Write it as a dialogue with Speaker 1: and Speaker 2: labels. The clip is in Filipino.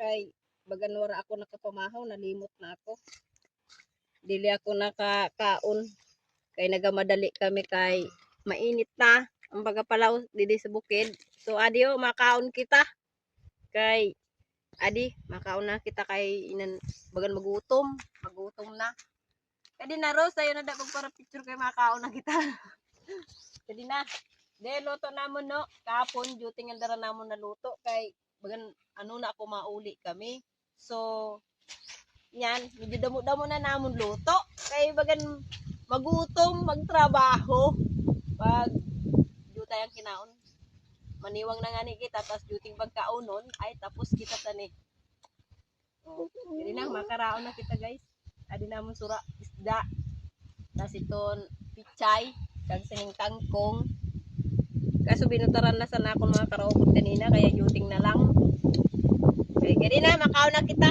Speaker 1: kay bagan wala ako nakapamahaw, nalimot na ako. Dili ako nakakaon kay nagamadali kami kay mainit na ang bagapalaw didi sa bukid. So adio makaon kita kay adi makaon na kita kay inan bagan magutom na. Kadi na Rose ayo na da para picture kay makaon na kita. Kadi na. De luto namon no kapon duty nga dara namon naluto kay bagan ano na ako mauli kami. So yan, medyo damo-damo na namon luto kay bagan magutom magtrabaho pag duty ang kinaon. Maniwang na nga ni kita tas duty pagkaunon ay tapos kita tani. Oh, dili na makaraon na kita guys. Adi namon sura isda. Tas iton pichay kag sining kangkong. Kaso binutaran na sana akong mga karaoke kanina kaya yuting na lang. Kaya na makaon na kita.